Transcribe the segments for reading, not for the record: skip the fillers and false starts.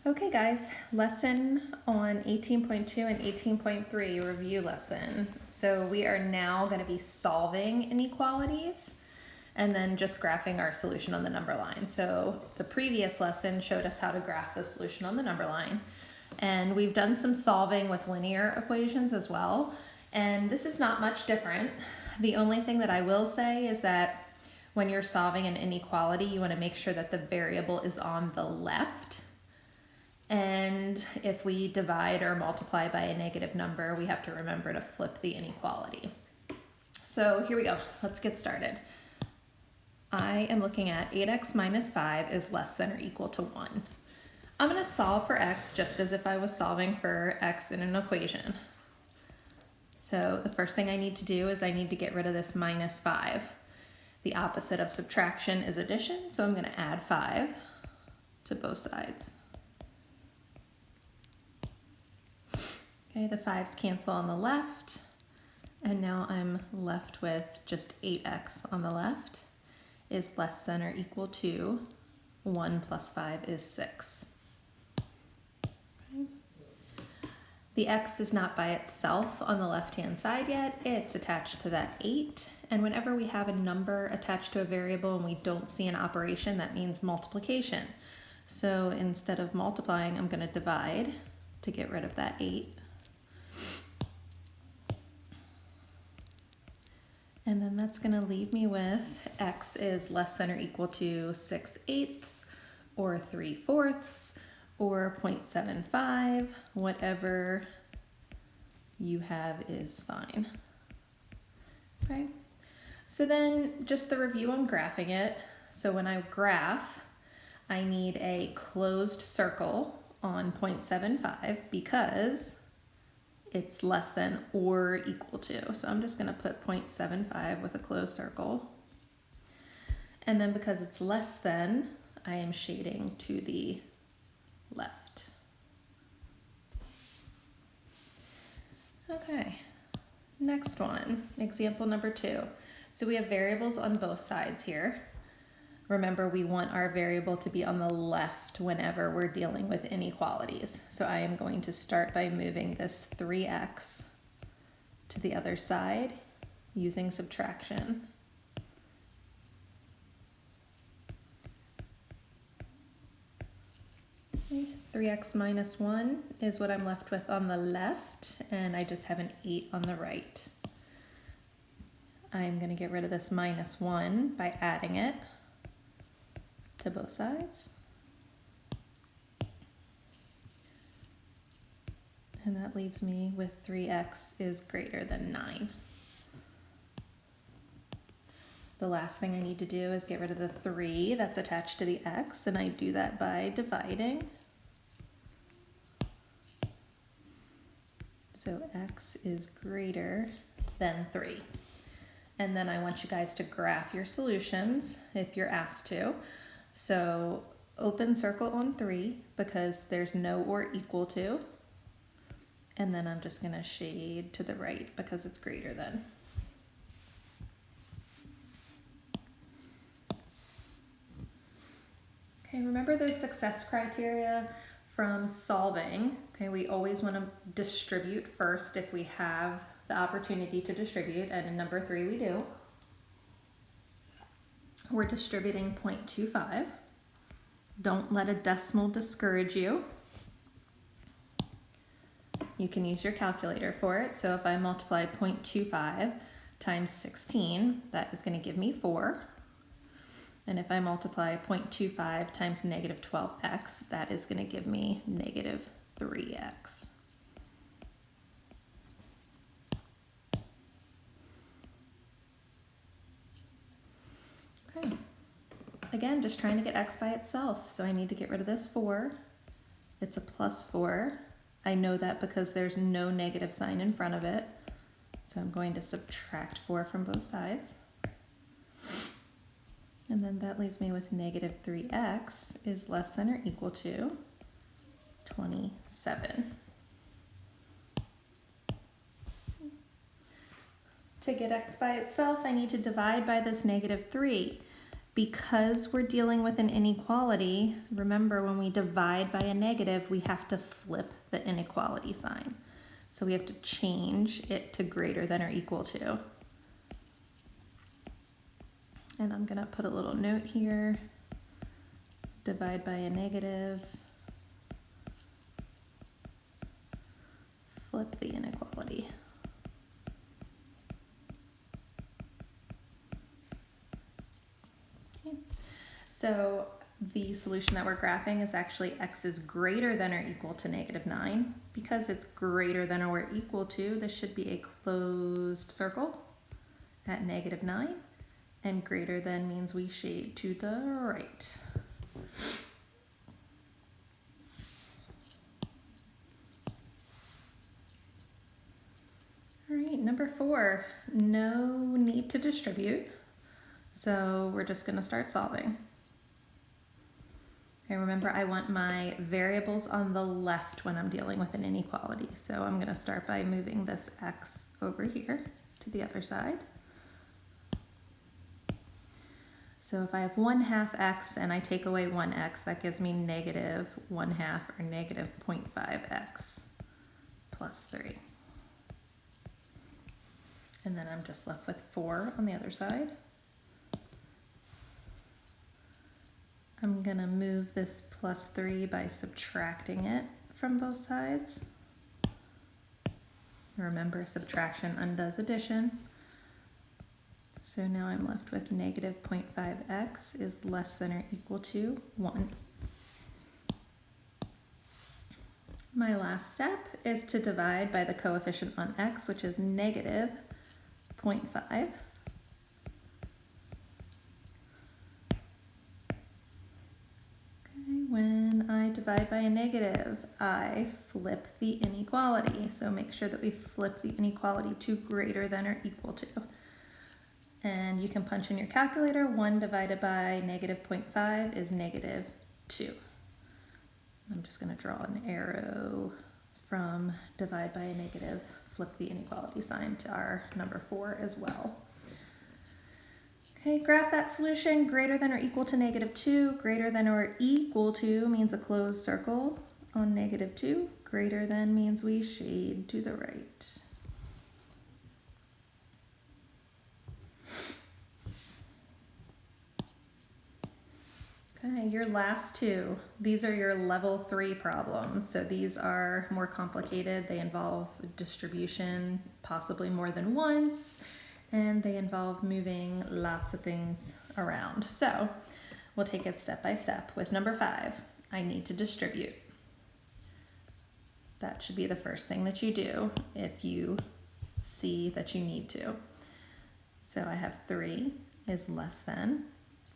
Okay guys, lesson on 18.2 and 18.3, review lesson. So we are now going to be solving inequalities and then just graphing our solution on the number line. So the previous lesson showed us how to graph the solution on the number line. And we've done some solving with linear equations as well. And this is not much different. The only thing that I will say is that when you're solving an inequality, you want to make sure that the variable is on the left. And if we divide or multiply by a negative number, we have to remember to flip the inequality. So here we go, let's get started. I am looking at 8x minus 5 is less than or equal to 1. I'm going to solve for x just as if I was solving for x in an equation. So the first thing I need to do is I need to get rid of this minus 5. The opposite of subtraction is addition, so I'm going to add 5 to both sides. Okay, the 5's cancel on the left, and now I'm left with just 8x on the left is less than or equal to 1 plus 5 is 6. Okay. The x is not by itself on the left-hand side yet, it's attached to that 8, and whenever we have a number attached to a variable and we don't see an operation, that means multiplication. So instead of multiplying, I'm going to divide to get rid of that 8. And then that's going to leave me with x is less than or equal to 6/8 or 3/4 or 0.75. Whatever you have is fine. Okay. So then just the review on graphing it. So when I graph, I need a closed circle on 0.75 because it's less than or equal to. So I'm just going to put 0.75 with a closed circle. And then because it's less than, I am shading to the left. Okay, next one, example number 2. So we have variables on both sides here. Remember, we want our variable to be on the left whenever we're dealing with inequalities. So I am going to start by moving this 3x to the other side using subtraction. Okay, 3x minus 1 is what I'm left with on the left, and I just have an 8 on the right. I'm going to get rid of this minus 1 by adding it to both sides. And that leaves me with 3x is greater than 9. The last thing I need to do is get rid of the 3 that's attached to the x, and I do that by dividing. So x is greater than 3. And then I want you guys to graph your solutions if you're asked to. So open circle on 3 because there's no or equal to. And then I'm just going to shade to the right because it's greater than. Okay, remember those success criteria from solving. Okay, we always want to distribute first if we have the opportunity to distribute, and in number 3 we do. We're distributing 0.25. Don't let a decimal discourage you. You can use your calculator for it. So if I multiply 0.25 times 16, that is going to give me 4. And if I multiply 0.25 times negative 12x, that is going to give me negative 3x. Okay. Again, just trying to get x by itself. So I need to get rid of this 4. It's a plus 4. I know that because there's no negative sign in front of it. So I'm going to subtract 4 from both sides. And then that leaves me with negative 3x is less than or equal to 27. To get x by itself, I need to divide by this negative 3. Because we're dealing with an inequality, remember when we divide by a negative, we have to flip the inequality sign. So we have to change it to greater than or equal to. And I'm gonna put a little note here. Divide by a negative. Flip the inequality. Okay. So the solution that we're graphing is actually x is greater than or equal to -9. Because it's greater than or equal to, this should be a closed circle at -9. And greater than means we shade to the right. All right, number 4, no need to distribute. So we're just gonna start solving. Okay, remember I want my variables on the left when I'm dealing with an inequality. So I'm gonna start by moving this x over here to the other side. So if I have 1/2 x and I take away 1x, that gives me -1/2 or -0.5x plus 3. And then I'm just left with 4 on the other side. I'm gonna move this plus 3 by subtracting it from both sides. Remember, subtraction undoes addition. So now I'm left with -0.5x is less than or equal to 1. My last step is to divide by the coefficient on x, which is -0.5. Okay, when I divide by a negative, I flip the inequality. So make sure that we flip the inequality to greater than or equal to. And you can punch in your calculator. 1 divided by -0.5 is -2. I'm just going to draw an arrow from divide by a negative, flip the inequality sign to our number 4 as well. Okay, graph that solution. Greater than or equal to -2. Greater than or equal to means a closed circle on -2. Greater than means we shade to the right. Okay, your last two. These are your level 3 problems. So these are more complicated. They involve distribution, possibly more than once, and they involve moving lots of things around. So we'll take it step by step. With number 5, I need to distribute. That should be the first thing that you do if you see that you need to. So I have 3 is less than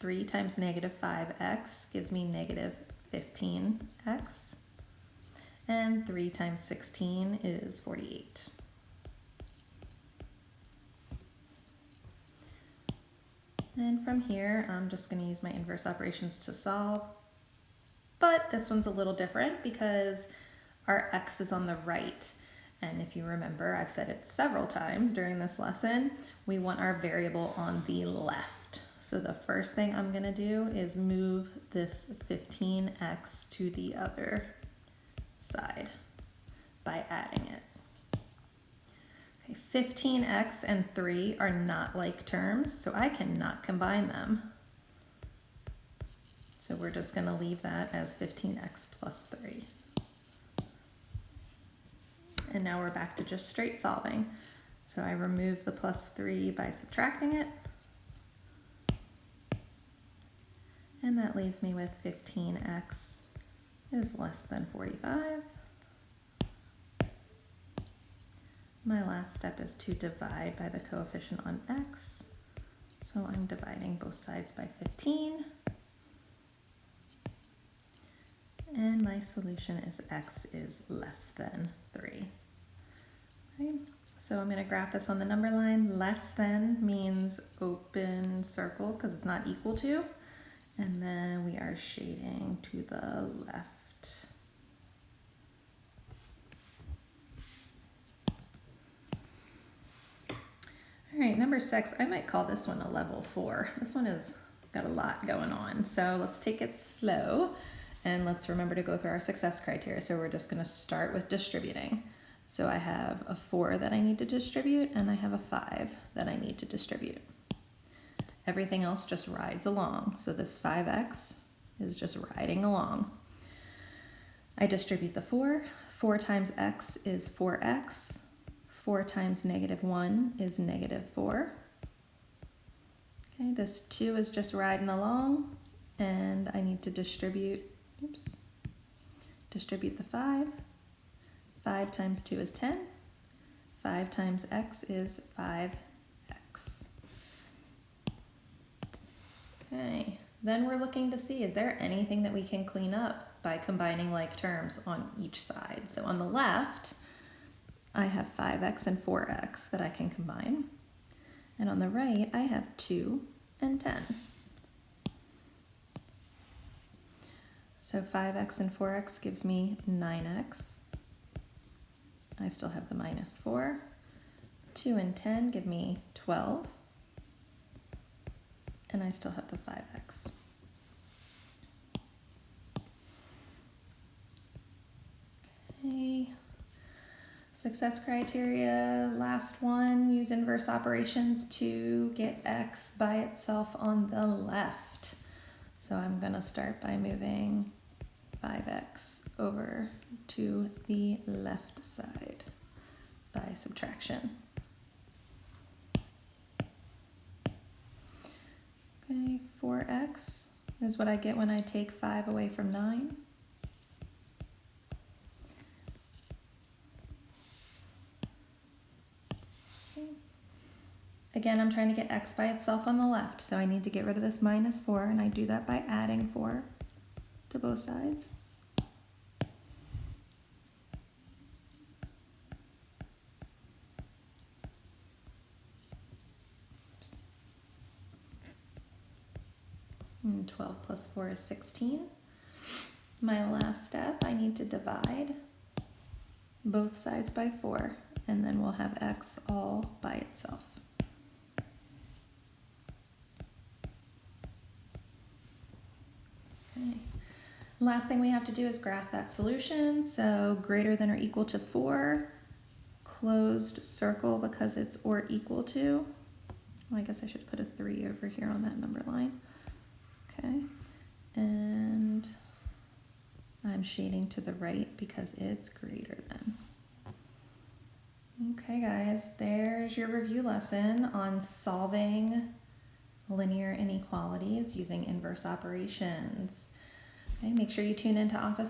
3 times -5x gives me -15x, and 3 times 16 is 48. And from here, I'm just going to use my inverse operations to solve, but this one's a little different because our x is on the right. And if you remember, I've said it several times during this lesson, we want our variable on the left. So the first thing I'm gonna do is move this 15x to the other side by adding it. Okay, 15x and 3 are not like terms, so I cannot combine them. So we're just gonna leave that as 15x plus 3. And now we're back to just straight solving. So I remove the plus 3 by subtracting it. And that leaves me with 15x is less than 45. My last step is to divide by the coefficient on x. So I'm dividing both sides by 15. And my solution is x is less than 3. Okay. So I'm going to graph this on the number line. Less than means open circle because it's not equal to. And then we are shading to the left. All right, number 6, I might call this one a level 4. This one is got a lot going on. So let's take it slow and let's remember to go through our success criteria. So we're just gonna start with distributing. So I have a 4 that I need to distribute and I have a 5 that I need to distribute. Everything else just rides along. So this 5x is just riding along. I distribute the 4. 4 times x is 4x. 4 times -1 is -4. Okay, this 2 is just riding along, and I need to distribute the 5. 5 times 2 is 10. 5 times x is 5x. Okay, then we're looking to see, is there anything that we can clean up by combining like terms on each side? So on the left, I have 5x and 4x that I can combine. And on the right, I have 2 and 10. So 5x and 4x gives me 9x. I still have the -4. 2 and 10 give me 12. And I still have the 5x. Okay. Success criteria, last one, use inverse operations to get x by itself on the left. So I'm gonna start by moving 5x over to the left side by subtraction. Okay, 4x is what I get when I take 5 away from 9. Again, I'm trying to get x by itself on the left, so I need to get rid of this -4, and I do that by adding 4 to both sides. And 12 plus 4 is 16. My last step, I need to divide both sides by 4, and then we'll have x all by itself. Okay. Last thing we have to do is graph that solution. So greater than or equal to 4, closed circle because it's or equal to. Well, I guess I should put a 3 over here on that number line. Okay, and I'm shading to the right because it's greater than. Okay guys, there's your review lesson on solving linear inequalities using inverse operations. Okay, make sure you tune into Office